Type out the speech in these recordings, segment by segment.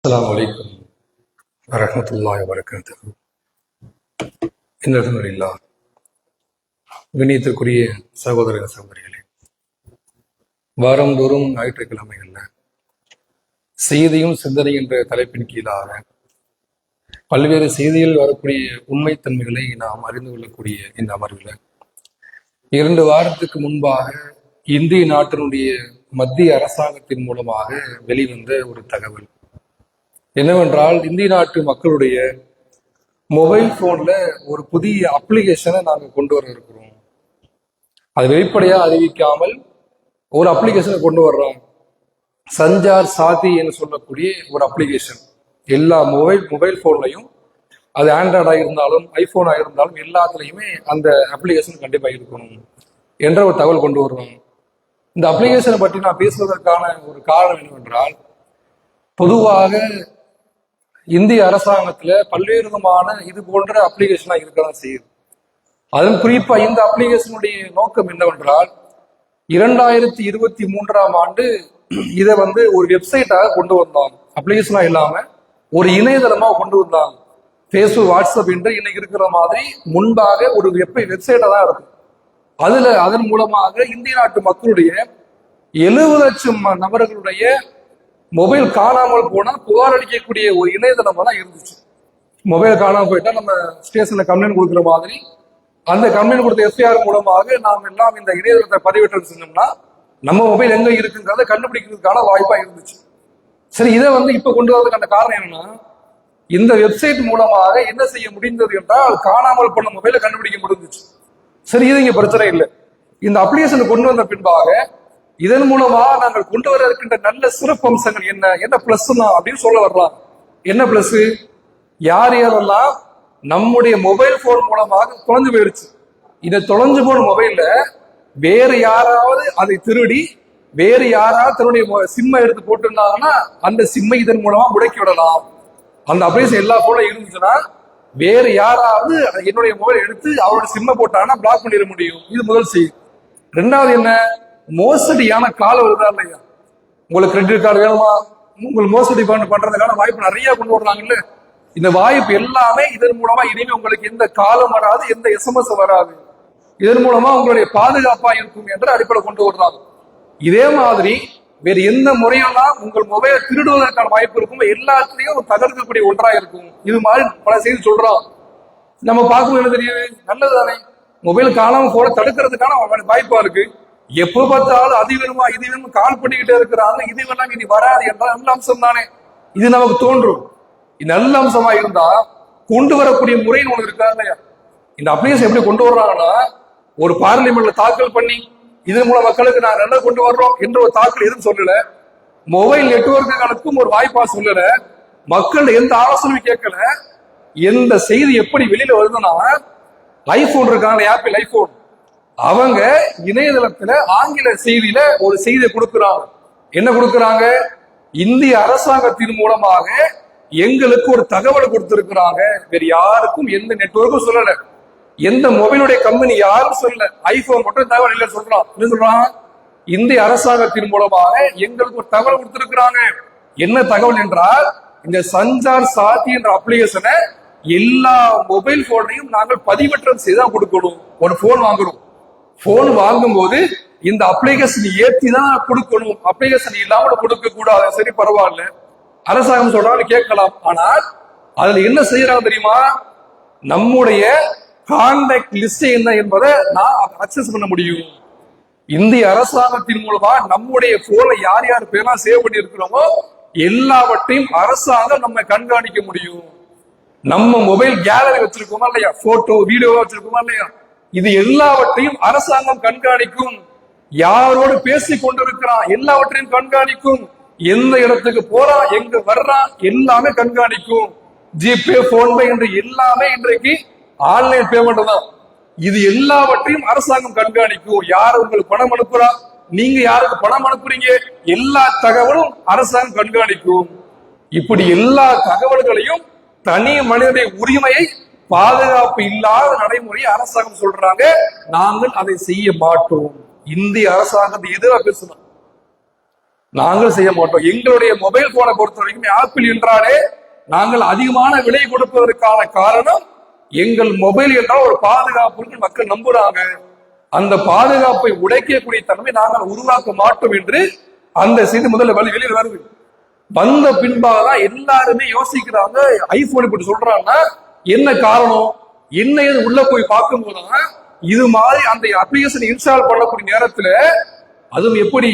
அஸ்ஸலாமு அலைக்கும் வரஹ்மத்துல்லாஹி வபரகாத்துஹு. இன்னல்ஹம்துலில்லாஹ். கண்ணியத்திற்குரிய சகோதர சகோதரிகளே, வாரந்தோறும் ஞாயிற்றுக்கிழமைகள்ல செய்தியும் சிந்தனை என்ற தலைப்பின் கீழாக பல்வேறு செய்தியில் வரக்கூடிய உண்மைத்தன்மைகளை நாம் அறிந்து கொள்ளக்கூடிய இந்த அமர்வில் 2 வாரத்துக்கு முன்பாக இந்திய நாட்டினுடைய மத்திய அரசாங்கத்தின் மூலமாக வெளிவந்த ஒரு தகவல் என்னவென்றால், இந்திய நாட்டு மக்களுடைய மொபைல் போன்ல ஒரு புதிய அப்ளிகேஷனை நாங்கள் கொண்டு வர இருக்கிறோம். அது வெளிப்படையா அறிவிக்காமல் ஒரு அப்ளிகேஷனை கொண்டு வர்றோம். சஞ்சார் சாதி என்று சொல்லக்கூடிய ஒரு அப்ளிகேஷன் எல்லா மொபைல் போன்லையும், அது ஆண்ட்ராய்டாக இருந்தாலும் ஐபோனாக இருந்தாலும் எல்லாத்துலேயுமே அந்த அப்ளிகேஷன் கண்டிப்பாக இருக்கணும் என்ற ஒரு தகவல் கொண்டு வருவோம். இந்த அப்ளிகேஷனை பற்றி நான் பேசுவதற்கான ஒரு காரணம் என்னவென்றால், பொதுவாக இந்திய அரசாங்கத்துல பல்வேறு விதமான இது போன்ற அப்ளிகேஷனா இருக்கதான் செய்யுது. அதன் குறிப்பா இந்த அப்ளிகேஷனுடைய நோக்கம் என்னவென்றால், 2023ஆம் ஆண்டு இதை ஒரு வெப்சைட்டாக கொண்டு வந்தாங்க. அப்ளிகேஷனா இல்லாம ஒரு இணையதளமா கொண்டு வந்தாங்க. ஃபேஸ்புக், வாட்ஸ்அப் என்று இன்னைக்கு இருக்கிற மாதிரி முன்பாக ஒரு வெப்சைட்டா தான் இருக்கும். அதன் மூலமாக இந்திய நாட்டு மக்களுடைய 70 லட்சம் நபர்களுடைய மொபைல் காணாமல் போனா புகார் அளிக்கக்கூடிய ஒரு இணையதளமா தான் இருந்துச்சு. மொபைல் காணாமல் போயிட்டா நம்ம ஸ்டேஷன்ல கம்ப்ளைண்ட் கொடுக்குற மாதிரி அந்த கம்ப்ளைண்ட் கொடுத்த எஃப்ஐஆர் மூலமாக நாம் எல்லாம் இந்த இணையதளத்தை பதிவேற்றம் செஞ்சோம்னா நம்ம மொபைல் எங்க இருக்குங்கிறத கண்டுபிடிக்கிறதுக்கான வாய்ப்பா இருந்துச்சு. சரி, இதை இப்ப கொண்டு வரதுக்கான காரணம் என்னன்னா, இந்த வெப்சைட் மூலமாக என்ன செய்ய முடிந்தது என்றால் காணாமல் போன மொபைலை கண்டுபிடிக்க முடிஞ்சிச்சு. சரி, இது இங்க பிரச்சனை இல்லை. இந்த அப்ளிகேஷன் கொண்டு வந்த பின்பாக இதன் மூலமா நாங்கள் கொண்டு வர இருக்கின்ற நல்ல சிறப்பு அம்சங்கள் என்ன பிளஸ் அப்படின்னு சொல்ல வரலாம். என்ன பிளஸ்? யாரெல்லாம் நம்முடைய மொபைல் போன் மூலமாக தொலைஞ்சு போயிடுச்சு, இதை தொலைஞ்சு போன மொபைல்ல வேறு யாராவது அதை திருடி வேறு யாராவது தன்னுடைய சிம்மை எடுத்து போட்டிருந்தாங்கன்னா அந்த சிம்மை இதன் மூலமா முடக்கி விடலாம். அந்த அப்ளிகேஷன் எல்லா போல இருந்துச்சுன்னா வேறு யாராவது என்னுடைய மொபைல் எடுத்து அவருடைய சிம்மை போட்டாங்கன்னா பிளாக் பண்ணிட முடியும். இது முதல் செய்தி. 2வது என்ன? மோசடியான கால் வருதா இல்லையா? உங்களுக்கு கிரெடிட் கார்டு வேணுமா, உங்களுக்கு மோசடி பண்றதுக்கான வாய்ப்பு நிறைய கொண்டு வர்றாங்கல்ல. இந்த வாய்ப்பு எல்லாமே இதன் மூலமா இனிமே உங்களுக்கு எந்த காலம் வராது, எந்த எஸ்எம்எஸ் வராது. இதன் மூலமா உங்களுடைய பாதுகாப்பா இருக்கும் என்ற அடிப்படை கொண்டு வர்றாங்க. இதே மாதிரி வேறு எந்த முறையெல்லாம் உங்கள் மொபைலை திருடுவதற்கான வாய்ப்பு இருக்கும் எல்லாத்துலயும் தகர்க்கக்கூடிய ஒன்றா இருக்கும். இது மாதிரி பல செய்தி சொல்றோம். நம்ம பார்க்கும்போது என்ன தெரியுது? நல்லது தானே, மொபைல் காணாம போல தடுக்கிறதுக்கான வாய்ப்பா இருக்கு. எப்போ பார்த்தாலும் அது வேணுமா இது வேணுமா கால் பண்ணிக்கிட்டே இருக்கிறாங்க. இது வேணாம் இனி வராது என்ற நல்ல அம்சம் தானே இது நமக்கு தோன்றும். இது நல்ல அம்சமா இருந்தா கொண்டு வரக்கூடிய முறைன்னு ஒண்ணு இருக்கா இல்லையா? இந்த அப்ளிகேஷன் எப்படி கொண்டு வர்றாங்கன்னா, ஒரு பார்லிமெண்ட்ல தாக்கல் பண்ணி இதன் மூலம் மக்களுக்கு நான் நல்லா கொண்டு வர்றோம் என்ற ஒரு தாக்கல் எதுவும் சொல்லல. மொபைல் நெட்வொர்க்குகளுக்கும் ஒரு வாய்ப்பா சொல்லல. மக்கள் எந்த ஆலோசனையும் கேட்கல. எந்த செய்தி எப்படி வெளியில வருதுன்னா, ஐபோன் இருக்காங்க, ஆப்பிள் ஐபோன், அவங்க இணையதளத்துல ஆங்கில செய்தியில ஒரு செய்தியை கொடுக்கிறாங்க. என்ன கொடுக்கிறாங்க? இந்திய அரசாங்கத்தின் மூலமாக எங்களுக்கு ஒரு தகவல் கொடுத்திருக்கிறாங்க. வேற யாருக்கும் எந்த நெட்வொர்க்கும் சொல்லல, எந்த மொபைலுடைய கம்பெனி யாரும் சொல்லல, ஐபோன் மட்டும் தகவல் இல்ல சொல்றான். என்ன சொல்றான்? இந்திய அரசாங்கத்தின் மூலமாக எங்களுக்கு ஒரு தகவல் கொடுத்திருக்கிறாங்க. என்ன தகவல் என்றால், இந்த சஞ்சார் சாத்தி என்ற அப்ளிகேஷனை எல்லா மொபைல் போனையும் நாங்கள் பதிவேற்றம் செய்தான் கொடுக்கணும். ஒரு போன் வாங்குறோம், போன் வாங்கும் போது இந்த அப்ளிகேஷன் ஏற்றி தான் கொடுக்கணும், அப்ளிகேஷன் இல்லாமல் கொடுக்க கூடாது. சரி, பரவாயில்ல, அரசாங்கம் சொல்றாங்க கேட்கலாம். ஆனால் அதுல என்ன செய்யறாங்க தெரியுமா? நம்முடைய கான்டாக்ட் லிஸ்ட் என்ன என்பதை நான் அக்சஸ் பண்ண முடியும். இந்திய அரசாங்கத்தின் மூலமா நம்முடைய போன்ல யார் யார் பேரெல்லாம் சேவ் பண்ணி இருக்கிறோமோ எல்லாவற்றையும் அரசாங்கம் நம்ம கண்காணிக்க முடியும். நம்ம மொபைல் கேலரி வச்சிருக்கோமா இல்லையா, போட்டோ வீடியோ வச்சிருக்கோமா இல்லையா, இது எல்லாவற்றையும் அரசாங்கம் கண்காணிக்கும். யாரோடு பேசி கொண்டிருக்கிறான் எல்லாவற்றையும் கண்காணிக்கும். எந்த இடத்துக்கு போறான், எங்க வர்றான் எல்லாமே கண்காணிக்கும். ஜிபே, போன்பே என்று எல்லாமே இன்றைக்கு ஆன்லைன் பேமெண்ட் தான். இது எல்லாவற்றையும் அரசாங்கம் கண்காணிக்கும். யார் உங்களுக்கு பணம் அனுப்புறா, நீங்க யாருக்கு பணம் அனுப்புறீங்க, எல்லா தகவலும் அரசாங்கம் கண்காணிக்கும். இப்படி எல்லா தகவல்களையும் தனி மனிதனுடைய உரிமையை பாதுகாப்பு இல்லாத நடைமுறையை அரசாங்கம் சொல்றாங்க. நாங்கள் அதை செய்ய மாட்டோம். இந்திய அரசாங்கத்தை எதிராக பேசணும். நாங்கள் செய்ய மாட்டோம். எங்களுடைய மொபைல் போனை பொறுத்த வரைக்கும் ஆப்பிள் என்றாலே நாங்கள் அதிகமான விலை கொடுப்பதற்கான காரணம் எங்கள் மொபைல் என்றால் ஒரு பாதுகாப்பு மக்கள் நம்புறாங்க. அந்த பாதுகாப்பை உடைக்கக்கூடிய தன்மை நாங்கள் உருவாக்க மாட்டோம் என்று அந்த செய்தி முதல்ல வெளியில் வருது. வந்த பின்பாக தான் எல்லாருமே யோசிக்கிறாங்க. ஐபோன் இப்படி சொல்றாங்கன்னா என்ன காரணம், என்ன உள்ள போய் பார்க்கும் போதுதான் இது மாதிரி அந்த அப்ளிகேஷன் இன்ஸ்டால் பண்ணக்கூடிய நேரத்துல, அதுவும் எப்படி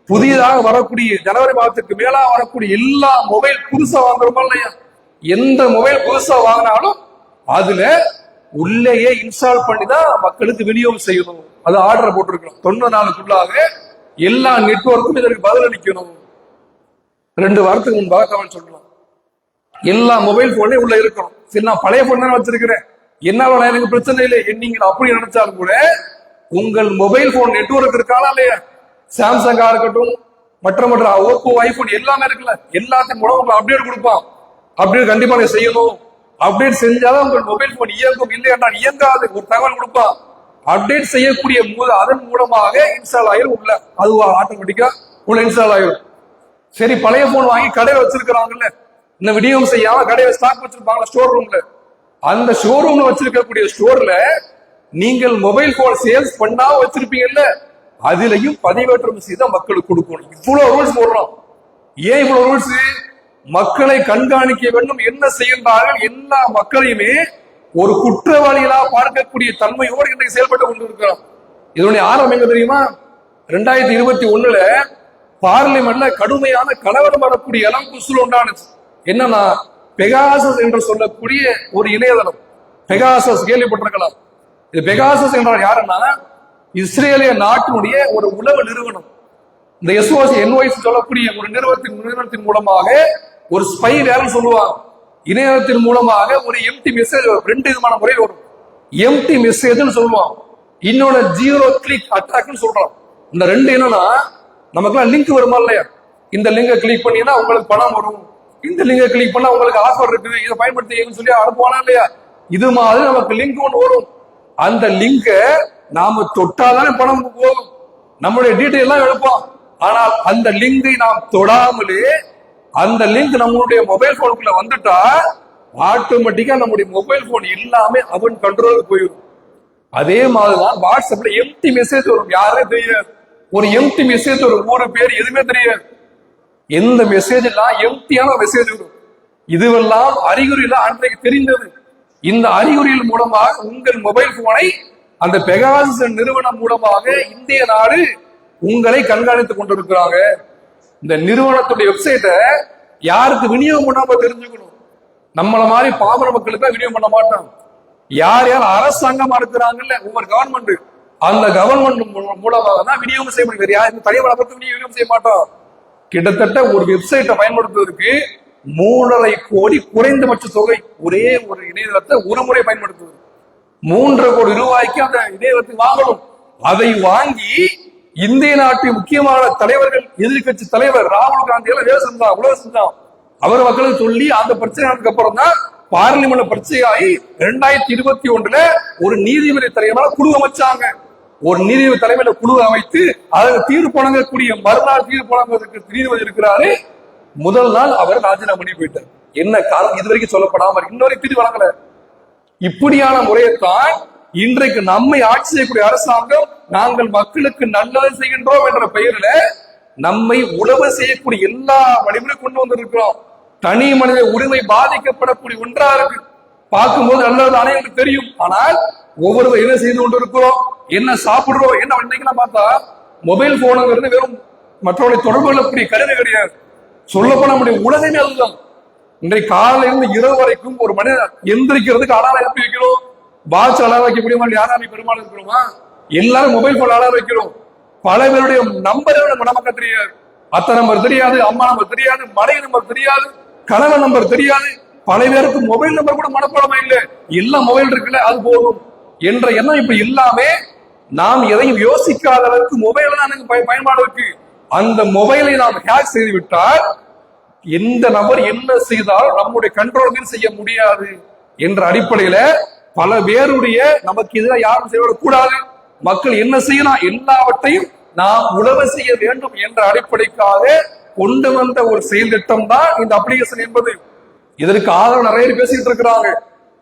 புதியதாக வரக்கூடிய ஜனவரி மாதத்துக்கு மேலா வரக்கூடிய எல்லா மொபைல் புதுசா வாங்குறோமா இல்லையா, எந்த மொபைல் புதுசா வாங்கினாலும் அதுல உள்ளேயே இன்ஸ்டால் பண்ணி தான் மக்களுக்கு விநியோகம் செய்யணும். அது ஆர்டர் போட்டிருக்கணும். 90 நாளுக்குள்ளாக எல்லா நெட்வொர்க்கும் இதற்கு பதிலளிக்கணும். 2 வாரத்துக்கு முன்பாக கமெண்ட் சொல்லலாம். எல்லா மொபைல் போனே உள்ள இருக்கணும். சரி, நான் பழைய போன் தான் வச்சிருக்கிறேன், என்னால எனக்கு பிரச்சனை இல்லை, நீங்க அப்படி நினைச்சாலும் கூட உங்கள் மொபைல் போன் நெட்வொர்க் இருக்கானா இல்லையா, சாம்சங்கா இருக்கட்டும், மற்ற ஓப்போ, ஐபோன் எல்லாமே இருக்குல்ல, எல்லாத்தையும் கூட உங்களுக்கு அப்டேட் கொடுப்பான். அப்டேட் கண்டிப்பா நீங்க செய்யணும். அப்டேட் செஞ்சாதான் உங்கள் மொபைல் போன் இயங்கும், இல்லை என்றால் இயங்காது. ஒரு தகவல் கொடுப்பான். அப்டேட் செய்யக்கூடிய போது அதன் மூலமாக இன்ஸ்டால் ஆயிரும் உள்ள, அதுவா ஆட்டோமேட்டிக்கா உள்ள இன்ஸ்டால் ஆயிரும். சரி, பழைய போன் வாங்கி கடையில வச்சிருக்கிறாங்கல்ல, இந்த விநியோகம் செய்யாம கடையில ஸ்டாக் வச்சிருப்பாங்க ஸ்டோர் ரூம்ல, அந்த ஷோரூம்ல வச்சிருக்கக்கூடிய ஸ்டோர்ல நீங்கள் மொபைல் போன் சேல்ஸ் பண்ணாம வச்சிருப்பீங்கல்ல, அதுலயும் பதிவேற்றம் செய்த மக்களுக்கு கொடுக்கணும். இவ்வளவு ரூல்ஸ் போடுறோம். ஏன் இவ்வளவு ரூல்ஸ்? மக்களை கண்காணிக்க வேண்டும். என்ன செய்கின்றார்கள், எல்லா மக்களையுமே ஒரு குற்றவாளிகளா பார்க்கக்கூடிய தன்மையோடு இன்றைக்கு செயல்பட்டு கொண்டிருக்கிறோம். இதனுடைய ஆரம்பம் எங்க தெரியுமா? 2021 பார்லிமெண்ட்ல கடுமையான கலவரம் வரக்கூடிய அளவுக்கு சூழல் உண்டானுச்சு. என்னன்னா, பெகாசஸ் என்று சொல்லக்கூடிய ஒரு இணையதளம், பெகாசஸ் கேள்விப்பட்டிருக்கலாம். இது பெகாசஸ் என்றால் யாருன்னா, இஸ்ரேலிய நாட்டினுடைய ஒரு உளவு நிறுவனம். இந்த எஸ்ஓசி என்ஒய்சி சொல்லக்கூடிய ஒரு நிறுவனத்தின் மூலமாக ஒரு ஸ்பை வேலை சொல்லுவாங்க. இணையத்தின் மூலமாக ஒரு எம்டி மெசேஜ் 2 விதமான முறை வரும். எம்டி மெசேஜ் சொல்லுவான், இன்னொன்னு ஜீரோ கிளிக் அட்டாக்னு சொல்றோம். இந்த 2 என்னன்னா, நமக்குலாம் லிங்க் வருமா இல்லையா, இந்த லிங்கை கிளிக் பண்ணீங்கன்னா உங்களுக்கு பணம் வரும், இந்த லிங்கை கிளிக் பண்ணா உங்களுக்கு ஆஃபர் இருக்குது, இதை பயன்படுத்தி சொல்லி அனுப்புவானா இல்லையா, இது மாதிரி நமக்கு லிங்க் ஒன்று வரும். அந்த லிங்கை நாம தொட்டாதானே பணம் போகும், நம்மளுடைய டீட்டெயில் எல்லாம் எடுப்போம். ஆனால் அந்த லிங்கை நாம் தொடாமலே அந்த லிங்க் நம்மளுடைய மொபைல் போனுக்குள்ள வந்துட்டா ஆட்டோமேட்டிக்கா நம்முடைய மொபைல் போன் எல்லாமே அவன் கண்ட்ரோலுக்கு போயிடும். அதே மாதிரிதான் வாட்ஸ்அப்ல எம்டி மெசேஜ் வரும், யாரே தெரியாது. ஒரு எம்டி மெசேஜ் வரும், ஒரு பேர் எதுவுமே தெரியாது. எந்த மெசேஜ் எல்லாம் எம்டியான மெசேஜ் வரும். இதுவெல்லாம் அறிகுறியில அன்றைக்கு தெரிந்தது. இந்த அறிகுறிகள் மூலமாக உங்கள் மொபைல் போனை அந்த பெகாசஸ் நிறுவனம் மூலமாக இந்திய நாடு உங்களை கண்காணித்துக் கொண்டிருக்கிறாங்க. இந்த நிறுவனத்துடைய வெப்சைட்டை யாருக்கு விநியோகம் பண்ணாம தெரிஞ்சுக்கணும். நம்மள மாதிரி பாமர மக்களுக்கு விநியோகம் பண்ண மாட்டாங்க. யார் யார் அரசாங்கமா இருக்கிறாங்கல்ல, ஒவ்வொரு கவர்மெண்ட், அந்த கவர்மெண்ட் மூலமாக தான் விநியோகம் செய்ய முடியும். யாரும் தனியார் பத்தி விநியோகம் செய்ய மாட்டோம். கிட்டத்தட்ட ஒரு வெப்சைட்டை பயன்படுத்துவதற்கு 3.5 கோடி குறைந்தபட்ச தொகை. ஒரே ஒரு இணையதளத்தை ஒரு முறை பயன்படுத்துவது 3.5 கோடி ரூபாய்க்கு அந்த இணையதளத்தை வாங்கணும். அதை வாங்கி இந்திய நாட்டின் முக்கியமான தலைவர்கள், எதிர்கட்சி தலைவர் ராகுல் காந்தி எல்லாம் வேலை செஞ்சான், உலக செஞ்சான். அவர் மக்களுக்கு சொல்லி அந்த பிரச்சனைக்கு அப்புறம் தான் பார்லிமெண்ட் பிரச்சனையாகி 2021 ஒரு நீதிபதி தலைமையில குழு அமைச்சாங்க. ஒரு நீதிபதி தலைமையில குழு அமைத்து அதற்கு தீர்ப்பு வழங்கக்கூடிய மறுநாள் தீர்ப்பு வழங்குவதற்கு நீதிபதி இருக்கிறாரு. முதல் நாள் அவர் ராஜினாமா பண்ணி போயிட்டார். என்ன காரணம் இதுவரைக்கும் சொல்லப்படாம இன்னொரு தீர்ப்பு வழங்கல. இப்படியான முறையைத்தான் இன்றைக்கு நம்மை ஆட்சி செய்யக்கூடிய அரசாங்கம் நாங்கள் மக்களுக்கு நல்லது செய்கின்றோம் என்ற பெயரில் நம்மை உழவு செய்யக்கூடிய எல்லா வழிமுறையும் கொண்டு வந்திருக்கிறோம். தனி மனித உரிமை பாதிக்கப்படக்கூடிய ஒன்றா இருக்கு. பார்க்கும்போது நல்லதுதானே என்று தெரியும். ஆனால் ஒவ்வொருவர் என்ன செய்து கொண்டு இருக்கிறோம், என்ன சாப்பிடுறோம், என்ன இன்னைக்கு பார்த்தா மொபைல் போனுங்கிறது வெறும் மற்றவர்களை தொடர்பு கொள்ளக்கூடிய கருவி கிடையாது. சொல்லப்போன நம்முடைய உலகமே அதுதான். இன்றைக்கு காலையில இருந்து இரவு வரைக்கும் ஒரு மனிதன் எந்திரிக்கிறதுக்கு அலாரம் எழுப்பி வைக்கிறோம். வாட்ச் அலாரம் வைக்கக்கூடிய யாரும் பெரும்பாலும் இருக்கிறோமா? எல்லாரும் மொபைல் போன் அலாரம் வைக்கிறோம். பல பேருடைய நம்பர் நமக்கு தெரியாது. அத்தை நம்பர் தெரியாது, அம்மா நம்பர் தெரியாது, மனைவி நம்பர் தெரியாது, கணவன் நம்பர் தெரியாது. பல பேருக்கு மொபைல் நம்பர் கூட மனப்பாடமா இல்லை. எல்லாம் மொபைல் இருக்குல்ல, அது போதும் என்ற எண்ணம் இப்ப எல்லாமே. நாம் எதையும் யோசிக்காத அளவுக்கு மொபைல் தான் எனக்கு பயன்பாடு இருக்கு. அந்த மொபைலை நாம் ஹேக் செய்து விட்டால் எந்த நபர் என்ன செய்தால் நம்முடைய கண்ட்ரோல் செய்ய முடியாது என்ற அடிப்படையில பல பேருடைய நமக்கு எதிராக யாரும் செய்யக்கூடாது. மக்கள் என்ன செய்யலாம், எல்லாவற்றையும் நாம் உழவு செய்ய வேண்டும் என்ற அடிப்படைக்காக கொண்டு வந்த ஒரு செயல் திட்டம் தான் இந்த அப்ளிகேஷன் என்பது. இதற்கு ஆதரவு நிறைய பேர் பேசிட்டு இருக்கிறாங்க.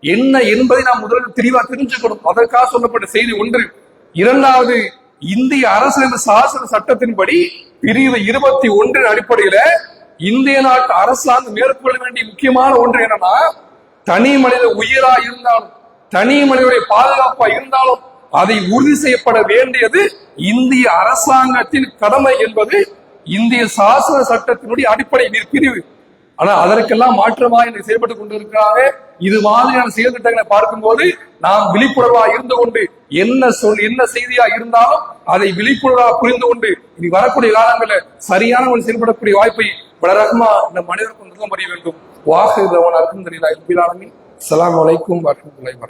என்ன என்பதை நாம் முதலில் தெளிவா தெரிஞ்சுக்கணும். அதற்காக சொல்லப்பட்ட செய்தி ஒன்று. இரண்டாவது, இந்திய அரசியல் சாசன சட்டத்தின்படி பிரிவு 21 அடிப்படையில இந்திய நாட்டு அரசாங்கம் மேற்கொள்ள வேண்டிய முக்கியமான ஒன்று என்னன்னா, தனி மனித உயிரா இருந்தாலும் தனி மனிதனுடைய பாதுகாப்பா இருந்தாலும் அதை உறுதி செய்யப்பட வேண்டியது இந்திய அரசாங்கத்தின் கடமை என்பது இந்திய சாசன சட்டத்தினுடைய அடிப்படை பிரிவு. ஆனா அதற்கெல்லாம் மாற்றமா இன்றைக்கு செயல்பட்டுக் கொண்டிருக்கிறாங்க. இது மாதிரியான செயல் திட்டங்களை பார்க்கும்போது நாம் விழிப்புணர்வா இருந்து கொண்டு என்ன செய்தியா இருந்தாலும் அதை விழிப்புணர்வா புரிந்து கொண்டு இனி வரக்கூடிய காலங்களில் சரியான ஒரு செயல்படக்கூடிய வாய்ப்பை பலரகமா இந்த மனிதருக்கு அறிய வேண்டும். வாஹிர் ரவன் அல்ஹம்துலில்லாஹி ரப்பில் ஆலமீன். அஸ்ஸலாமு அலைக்கும் வரஹ்மத்துல்லாஹி வபரகாத்துஹு.